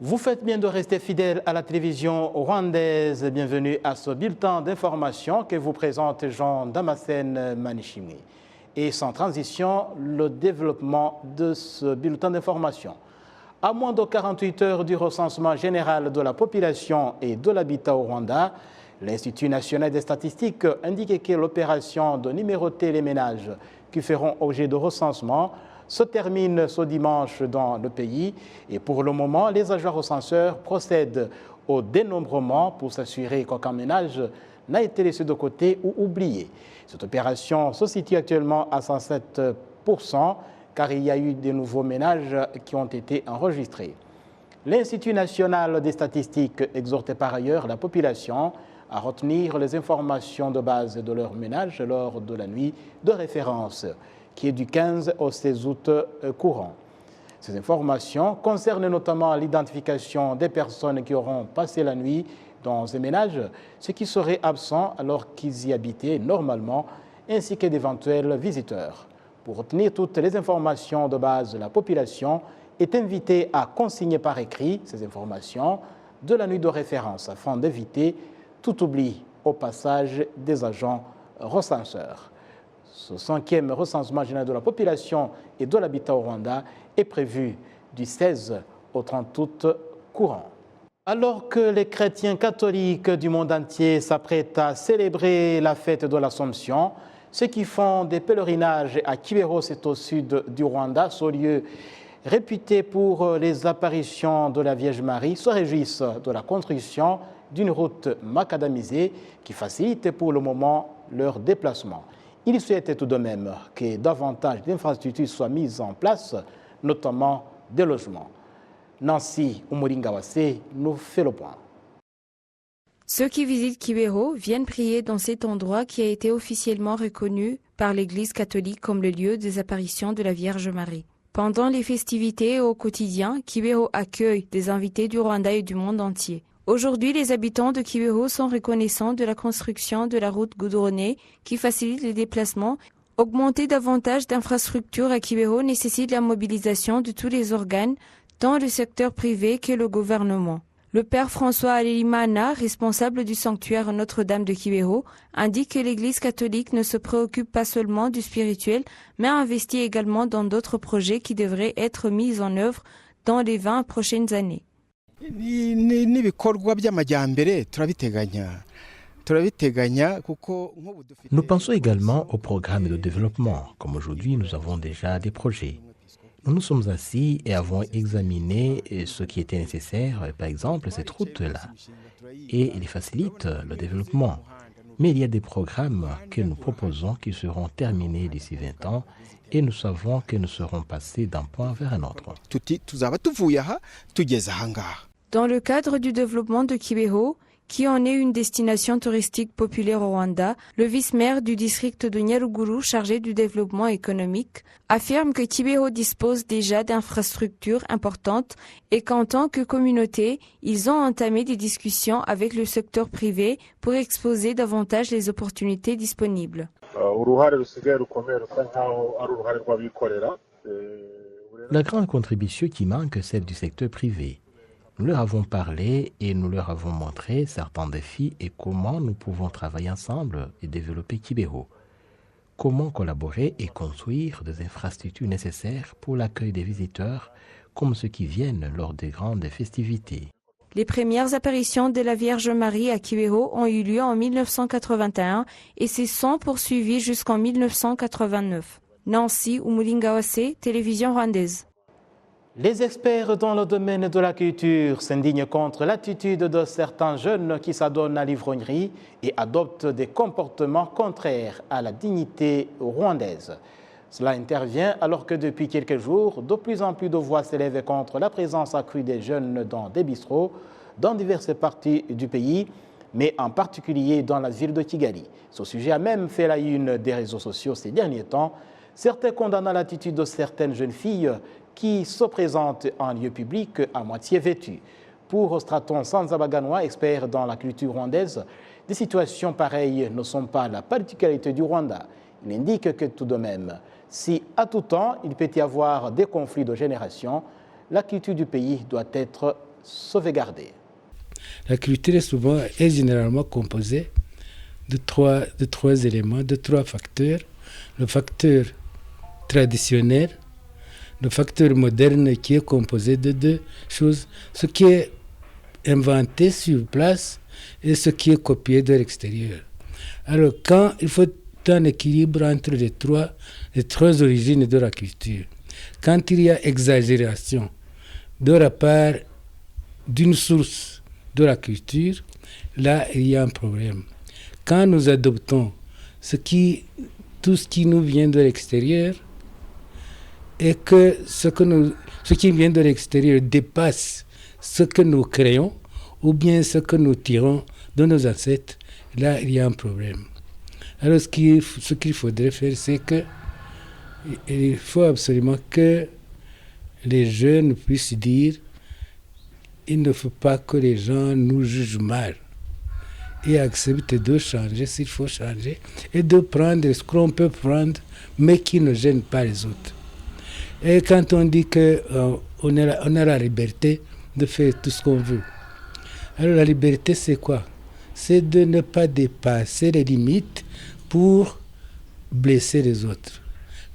Vous faites bien de rester fidèle à la télévision rwandaise. Bienvenue à ce bulletin d'information que vous présente Jean Damascène Manishimwe. Et sans transition, le développement de ce bulletin d'information. À moins de 48 heures du recensement général de la population et de l'habitat au Rwanda, l'Institut national des statistiques indique que l'opération de numéroter les ménages qui feront objet de recensement se termine ce dimanche dans le pays et pour le moment, les agents recenseurs procèdent au dénombrement pour s'assurer qu'aucun ménage n'a été laissé de côté ou oublié. Cette opération se situe actuellement à 107% car il y a eu de nouveaux ménages qui ont été enregistrés. L'Institut national des statistiques exhortait par ailleurs la population à retenir les informations de base de leur ménage lors de la nuit de référence, qui est du 15 au 16 août courant. Ces informations concernent notamment l'identification des personnes qui auront passé la nuit dans un ménage, ceux qui seraient absents alors qu'ils y habitaient normalement, ainsi que d'éventuels visiteurs. Pour retenir toutes les informations de base, la population est invitée à consigner par écrit ces informations de la nuit de référence afin d'éviter tout oubli au passage des agents recenseurs. Ce 5e recensement général de la population et de l'habitat au Rwanda est prévu du 16 au 30 août courant. Alors que les chrétiens catholiques du monde entier s'apprêtent à célébrer la fête de l'Assomption, ceux qui font des pèlerinages à Kibeho, c'est au sud du Rwanda, ce lieu réputé pour les apparitions de la Vierge Marie, se réjouissent de la construction d'une route macadamisée qui facilite pour le moment leur déplacement. Il souhaite tout de même que davantage d'infrastructures soient mises en place, notamment des logements. Nancy Umuringawase nous fait le point. Ceux qui visitent Kibeho viennent prier dans cet endroit qui a été officiellement reconnu par l'Église catholique comme le lieu des apparitions de la Vierge Marie. Pendant les festivités et au quotidien, Kibeho accueille des invités du Rwanda et du monde entier. Aujourd'hui, les habitants de Kibeho sont reconnaissants de la construction de la route goudronnée qui facilite les déplacements. Augmenter davantage d'infrastructures à Kibeho nécessite la mobilisation de tous les organes, tant le secteur privé que le gouvernement. Le père François Alelimana, responsable du sanctuaire Notre-Dame de Kibeho, indique que l'Église catholique ne se préoccupe pas seulement du spirituel, mais investit également dans d'autres projets qui devraient être mis en œuvre dans les 20 prochaines années. Nous pensons également au programme de développement. Comme aujourd'hui, nous avons déjà des projets. Nous nous sommes assis et avons examiné ce qui était nécessaire, par exemple cette route-là. Et il facilite le développement. Mais il y a des programmes que nous proposons qui seront terminés d'ici 20 ans et nous savons que nous serons passés d'un point vers un autre. Dans le cadre du développement de Kibeho, qui en est une destination touristique populaire au Rwanda, le vice-maire du district de Nyaruguru chargé du développement économique affirme que Kibeho dispose déjà d'infrastructures importantes et qu'en tant que communauté, ils ont entamé des discussions avec le secteur privé pour exposer davantage les opportunités disponibles. La grande contribution qui manque est celle du secteur privé. Nous leur avons parlé et nous leur avons montré certains défis et comment nous pouvons travailler ensemble et développer Kibeho. Comment collaborer et construire des infrastructures nécessaires pour l'accueil des visiteurs, comme ceux qui viennent lors des grandes festivités. Les premières apparitions de la Vierge Marie à Kibeho ont eu lieu en 1981 et se sont poursuivies jusqu'en 1989. Nancy Umuringawase, télévision rwandaise. Les experts dans le domaine de la culture s'indignent contre l'attitude de certains jeunes qui s'adonnent à l'ivrognerie et adoptent des comportements contraires à la dignité rwandaise. Cela intervient alors que depuis quelques jours, de plus en plus de voix s'élèvent contre la présence accrue des jeunes dans des bistrots dans diverses parties du pays, mais en particulier dans la ville de Kigali. Ce sujet a même fait la une des réseaux sociaux ces derniers temps. Certains condamnent l'attitude de certaines jeunes filles qui se présentent en lieu public à moitié vêtues. Pour Straton Sanzabaganois, expert dans la culture rwandaise, des situations pareilles ne sont pas la particularité du Rwanda. Il indique que tout de même, si à tout temps il peut y avoir des conflits de génération, la culture du pays doit être sauvegardés. L'agriculture est généralement composée de trois éléments, de trois facteurs. Le facteur traditionnel, le facteur moderne qui est composé de deux choses, ce qui est inventé sur place et ce qui est copié de l'extérieur. Alors quand il faut un équilibre entre les trois origines de la culture, quand il y a exagération de la part d'une source de la culture, là il y a un problème. Quand nous adoptons tout ce qui nous vient de l'extérieur et que ce qui vient de l'extérieur dépasse ce que nous créons ou bien ce que nous tirons de nos ancêtres, là il y a un problème. Alors ce qu'il faudrait faire, c'est qu'il faut absolument que les jeunes puissent dire il ne faut pas que les gens nous jugent mal et acceptent de changer s'il faut changer et de prendre ce qu'on peut prendre mais qui ne gêne pas les autres. Et quand on dit qu'on a la liberté de faire tout ce qu'on veut, alors la liberté c'est quoi? C'est de ne pas dépasser les limites pour blesser les autres.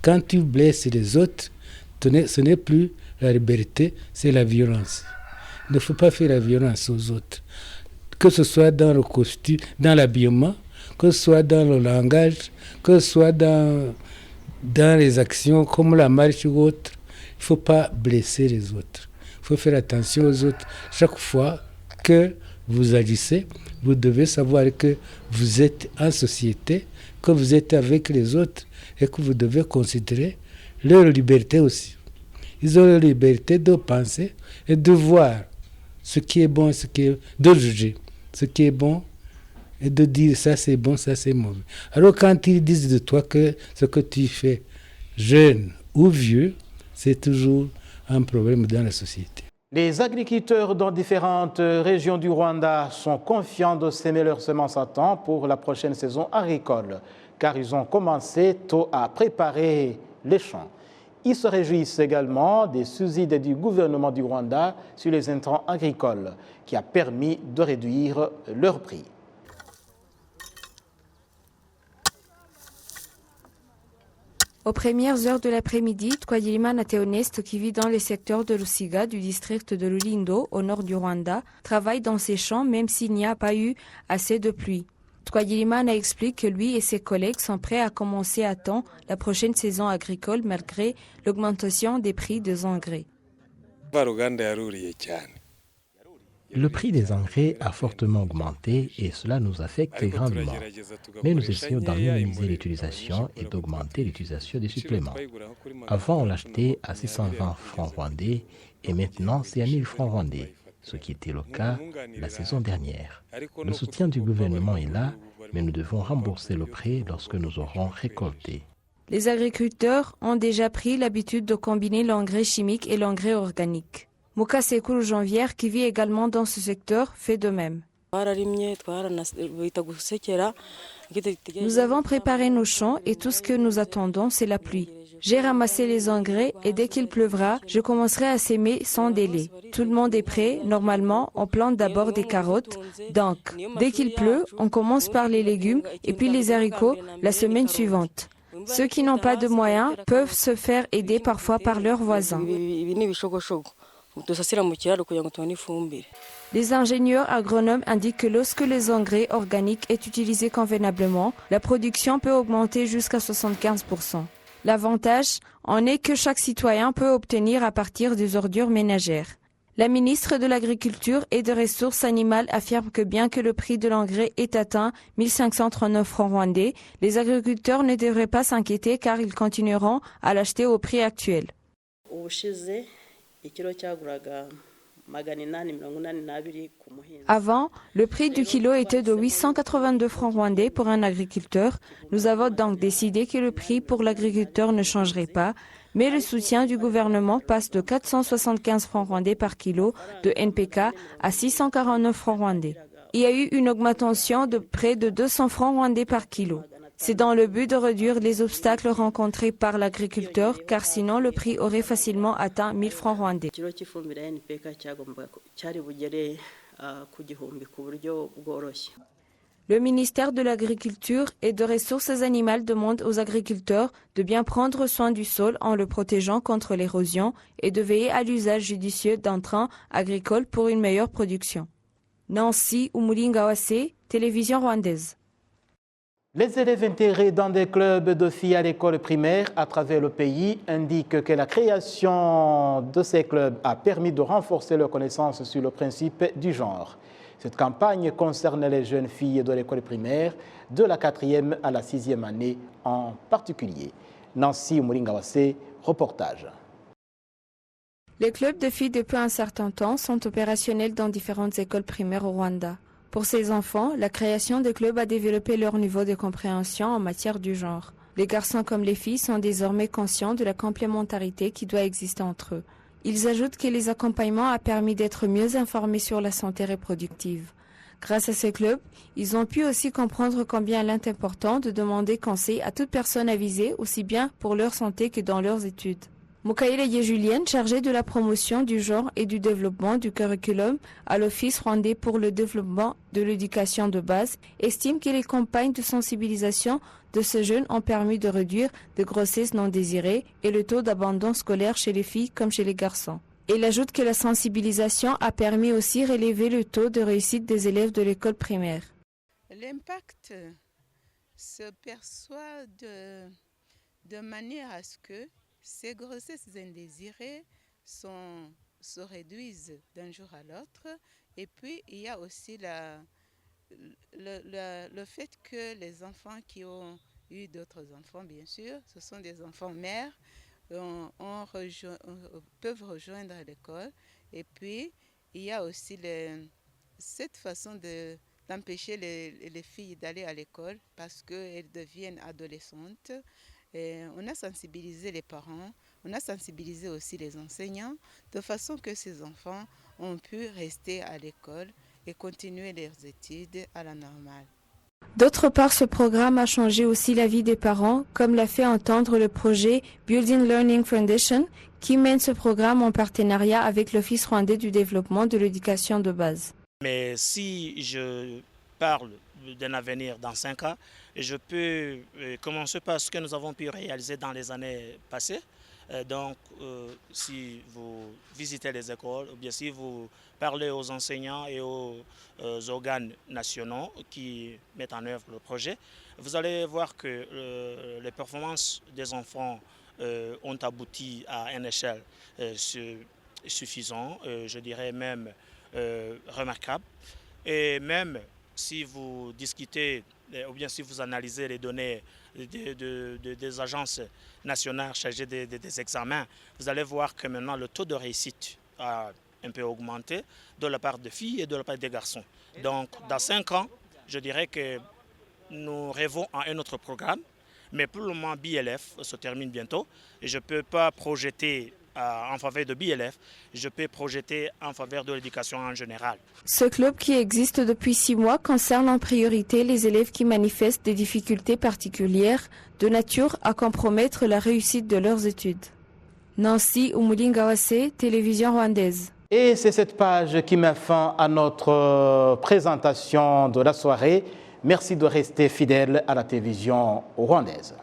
Quand tu blesses les autres, ce n'est plus la liberté, c'est la violence. Il ne faut pas faire la violence aux autres. Que ce soit dans le costume, dans l'habillement, que ce soit dans le langage, que ce soit dans les actions comme la marche ou autre. Il ne faut pas blesser les autres. Il faut faire attention aux autres. Chaque fois que vous agissez, vous devez savoir que vous êtes en société, que vous êtes avec les autres et que vous devez considérer leur liberté aussi. Ils ont la liberté de penser et de voir ce qui est bon, de juger ce qui est bon et de dire ça c'est bon, ça c'est mauvais. Alors quand ils disent de toi que ce que tu fais, jeune ou vieux, c'est toujours un problème dans la société. Les agriculteurs dans différentes régions du Rwanda sont confiants de s'aimer leurs semences à temps pour la prochaine saison agricole, car ils ont commencé tôt à préparer les champs. Ils se réjouissent également des subsides du gouvernement du Rwanda sur les intrants agricoles, qui a permis de réduire leur prix. Aux premières heures de l'après-midi, Twagirimana Théoneste, qui vit dans le secteur de Lusiga du district de Lulindo, au nord du Rwanda, travaille dans ses champs même s'il n'y a pas eu assez de pluie. Twagirimana explique que lui et ses collègues sont prêts à commencer à temps la prochaine saison agricole malgré l'augmentation des prix des engrais. Le prix des engrais a fortement augmenté et cela nous affecte grandement. Mais nous essayons d'en minimiser l'utilisation et d'augmenter l'utilisation des suppléments. Avant, on l'achetait à 620 francs rwandais et maintenant c'est à 1000 francs rwandais, ce qui était le cas la saison dernière. Le soutien du gouvernement est là, mais nous devons rembourser le prêt lorsque nous aurons récolté. Les agriculteurs ont déjà pris l'habitude de combiner l'engrais chimique et l'engrais organique. Muka Sekuru Janvière, qui vit également dans ce secteur, fait de même. Nous avons préparé nos champs et tout ce que nous attendons, c'est la pluie. J'ai ramassé les engrais et dès qu'il pleuvra, je commencerai à s'aimer sans délai. Tout le monde est prêt. Normalement, on plante d'abord des carottes. Donc, dès qu'il pleut, on commence par les légumes et puis les haricots la semaine suivante. Ceux qui n'ont pas de moyens peuvent se faire aider parfois par leurs voisins. Les ingénieurs agronomes indiquent que lorsque les engrais organiques est utilisé convenablement, la production peut augmenter jusqu'à 75%. L'avantage en est que chaque citoyen peut obtenir à partir des ordures ménagères. La ministre de l'Agriculture et des Ressources animales affirme que bien que le prix de l'engrais ait atteint 1539 francs rwandais, les agriculteurs ne devraient pas s'inquiéter car ils continueront à l'acheter au prix actuel. Avant, le prix du kilo était de 882 francs rwandais pour un agriculteur. Nous avons donc décidé que le prix pour l'agriculteur ne changerait pas, mais le soutien du gouvernement passe de 475 francs rwandais par kilo de NPK à 649 francs rwandais. Il y a eu une augmentation de près de 200 francs rwandais par kilo. C'est dans le but de réduire les obstacles rencontrés par l'agriculteur, car sinon le prix aurait facilement atteint 1000 francs rwandais. Le ministère de l'Agriculture et des Ressources animales demande aux agriculteurs de bien prendre soin du sol en le protégeant contre l'érosion et de veiller à l'usage judicieux d'intrants agricoles pour une meilleure production. Nancy Umulingawase, télévision rwandaise. Les élèves intégrés dans des clubs de filles à l'école primaire à travers le pays indiquent que la création de ces clubs a permis de renforcer leur connaissance sur le principe du genre. Cette campagne concerne les jeunes filles de l'école primaire, de la 4e à la 6e année en particulier. Nancy Umulingawase, reportage. Les clubs de filles depuis un certain temps sont opérationnels dans différentes écoles primaires au Rwanda. Pour ces enfants, la création des clubs a développé leur niveau de compréhension en matière du genre. Les garçons comme les filles sont désormais conscients de la complémentarité qui doit exister entre eux. Ils ajoutent que les accompagnements ont permis d'être mieux informés sur la santé reproductive. Grâce à ces clubs, ils ont pu aussi comprendre combien il est important de demander conseil à toute personne avisée, aussi bien pour leur santé que dans leurs études. Mukaïla Yejulienne, chargée de la promotion du genre et du développement du curriculum à l'Office rwandais pour le développement de l'éducation de base, estime que les campagnes de sensibilisation de ces jeunes ont permis de réduire de grossesses non désirées et le taux d'abandon scolaire chez les filles comme chez les garçons. Il ajoute que la sensibilisation a permis aussi de relever le taux de réussite des élèves de l'école primaire. L'impact se perçoit de manière à ce que ces grossesses indésirées se réduisent d'un jour à l'autre. Et puis, il y a aussi le fait que les enfants qui ont eu d'autres enfants, bien sûr, ce sont des enfants mères, peuvent rejoindre l'école. Et puis, il y a aussi cette façon d'empêcher les filles d'aller à l'école parce qu'elles deviennent adolescentes. Et on a sensibilisé les parents, on a sensibilisé aussi les enseignants, de façon que ces enfants ont pu rester à l'école et continuer leurs études à la normale. D'autre part, ce programme a changé aussi la vie des parents, comme l'a fait entendre le projet Building Learning Foundation, qui mène ce programme en partenariat avec l'Office rwandais du développement de l'éducation de base. Mais si je parle d'un avenir dans 5 ans, je peux commencer par ce que nous avons pu réaliser dans les années passées. Donc, si vous visitez les écoles, ou bien si vous parlez aux enseignants et aux organes nationaux qui mettent en œuvre le projet, vous allez voir que les performances des enfants ont abouti à une échelle suffisante, je dirais même remarquable. Et même si vous discutez ou bien si vous analysez les données des agences nationales chargées des examens, vous allez voir que maintenant le taux de réussite a un peu augmenté de la part des filles et de la part des garçons. Donc dans 5 ans, je dirais que nous rêvons à un autre programme, mais pour le moment BLF se termine bientôt et je ne peux pas projeter en faveur de BLF, je peux projeter en faveur de l'éducation en général. Ce club qui existe depuis 6 mois concerne en priorité les élèves qui manifestent des difficultés particulières de nature à compromettre la réussite de leurs études. Nancy Umulingawase, télévision rwandaise. Et c'est cette page qui met fin à notre présentation de la soirée. Merci de rester fidèle à la télévision rwandaise.